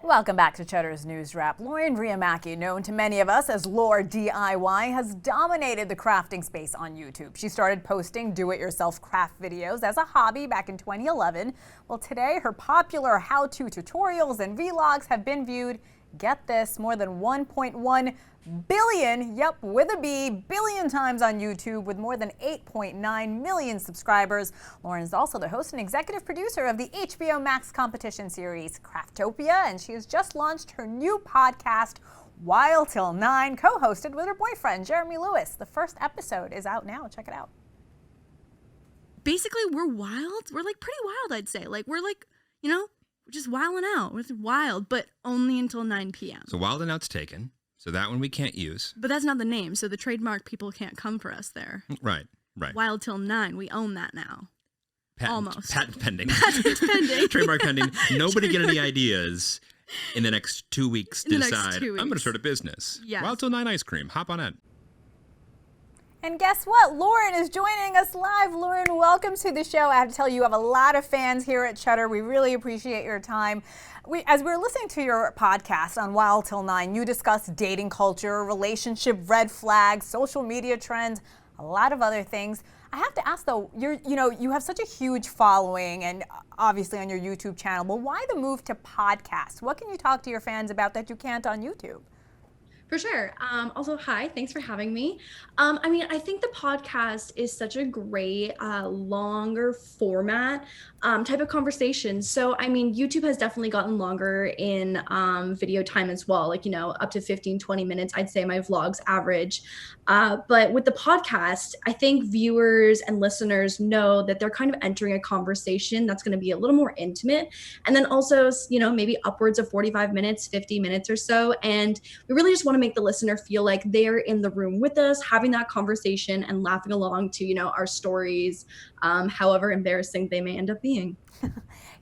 Welcome back to Cheddar's News Wrap. Riihimaki, known to many of us as LaurDIY, has dominated the crafting space on YouTube. She started posting do-it-yourself craft videos as a hobby back in 2011. Well, today her popular how-to tutorials and vlogs have been viewed, get this, more than 1.1 billion, yep, with a B, billion times on YouTube with more than 8.9 million subscribers. Lauren is also the host and executive producer of the HBO Max competition series Craftopia, and she has just launched her new podcast, Wild Til, co-hosted with her boyfriend, Jeremy Lewis. The first episode is out now. Check it out. Basically, we're wild. We're like pretty wild, I'd say. Like, we're like, we're just wilding out. We're wild, but only until 9 p.m. So Wild and Out's taken. So that one we can't use. But that's not the name, so the trademark people can't come for us there. Right. Wild Til 9, we own that now. Almost. Patent pending. Patent pending. Trademark pending. Nobody get any ideas in the next 2 weeks to decide, I'm going to start a business. Yes. Wild Til 9 ice cream. Hop on it. And guess what? Lauren is joining us live. Lauren, welcome to the show. I have to tell you have a lot of fans here at Cheddar. We really appreciate your time. As we're listening to your podcast on Wild Til 9, you discuss dating culture, relationship red flags, social media trends, a lot of other things. I have to ask though, you have such a huge following and obviously on your YouTube channel, but why the move to podcast? What can you talk to your fans about that you can't on YouTube? For sure. Also, hi, thanks for having me. I think the podcast is such a great, longer format type of conversation. So, YouTube has definitely gotten longer in video time as well, up to 15, 20 minutes, I'd say my vlogs average. But with the podcast, I think viewers and listeners know that they're kind of entering a conversation that's going to be a little more intimate. And then also, maybe upwards of 45 minutes, 50 minutes or so. And we really just want to make the listener feel like they're in the room with us, having that conversation and laughing along to, our stories, however embarrassing they may end up being.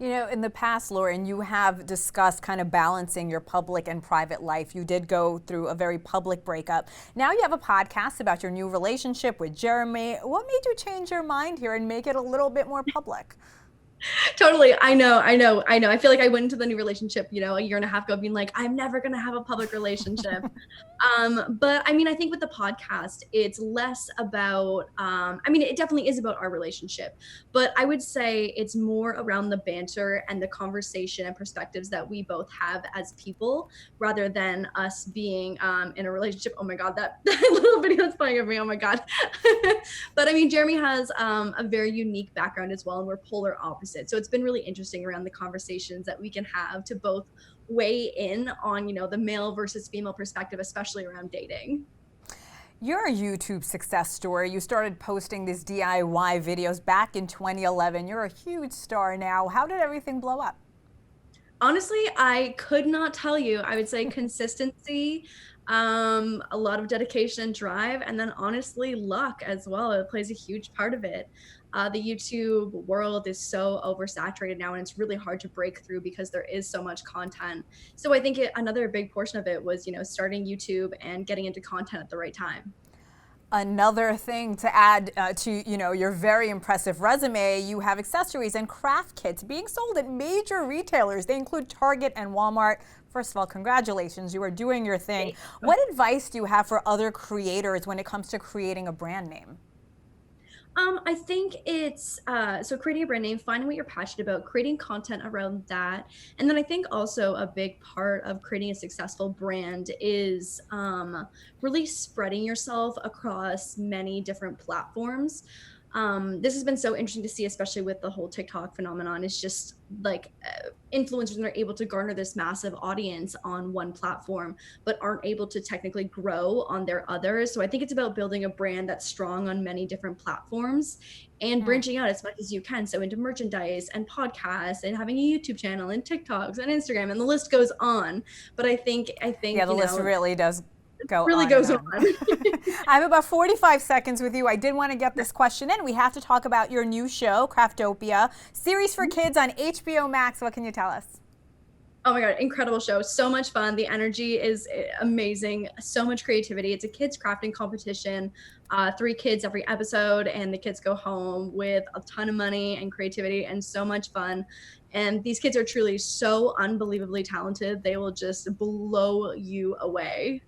In the past, Lauren, you have discussed kind of balancing your public and private life. You did go through a very public breakup. Now you have a podcast about your new relationship with Jeremy. What made you change your mind here and make it a little bit more public? Totally. I know. I feel like I went into the new relationship, a year and a half ago being like, I'm never going to have a public relationship. But I think with the podcast, it's less about, it definitely is about our relationship, but I would say it's more around the banter and the conversation and perspectives that we both have as people rather than us being in a relationship. Oh my God, that little video is playing at me. Oh my God. But Jeremy has a very unique background as well, and we're polar opposites. So it's been really interesting around the conversations that we can have to both weigh in on, the male versus female perspective, especially around dating. You're a YouTube success story. You started posting these DIY videos back in 2011. You're a huge star now. How did everything blow up? Honestly, I could not tell you. I would say consistency, a lot of dedication and drive, and then honestly luck as well. It plays a huge part of it. The YouTube world is so oversaturated now, and it's really hard to break through because there is so much content. So I think another big portion of it was, starting YouTube and getting into content at the right time. Another thing to add to your very impressive resume, you have accessories and craft kits being sold at major retailers. They include Target and Walmart. First of all, congratulations, you are doing your thing. What advice do you have for other creators when it comes to creating a brand name? I think it's so creating a brand name, finding what you're passionate about, creating content around that. And then I think also a big part of creating a successful brand is really spreading yourself across many different platforms. This has been so interesting to see, especially with the whole TikTok phenomenon. It's just like influencers are able to garner this massive audience on one platform, but aren't able to technically grow on their others. So I think it's about building a brand that's strong on many different platforms and branching out as much as you can. So into merchandise and podcasts and having a YouTube channel and TikToks and Instagram, and the list goes on. But I think yeah, the list really does goes on. I have about 45 seconds with you. I did want to get this question in. We have to talk about your new show, Craftopia, series for kids on HBO Max. What can you tell us? Oh my God, incredible show. So much fun. The energy is amazing. So much creativity. It's a kids crafting competition. 3 kids every episode, and the kids go home with a ton of money and creativity and so much fun. And these kids are truly so unbelievably talented. They will just blow you away.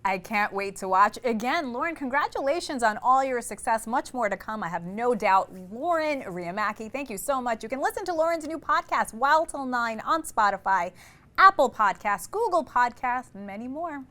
I can't wait to watch. Again, Lauren, congratulations on all your success. Much more to come, I have no doubt. Lauren Riihimaki, thank you so much. You can listen to Lauren's new podcast, Wild Til 9, on Spotify, Apple Podcasts, Google Podcasts, and many more.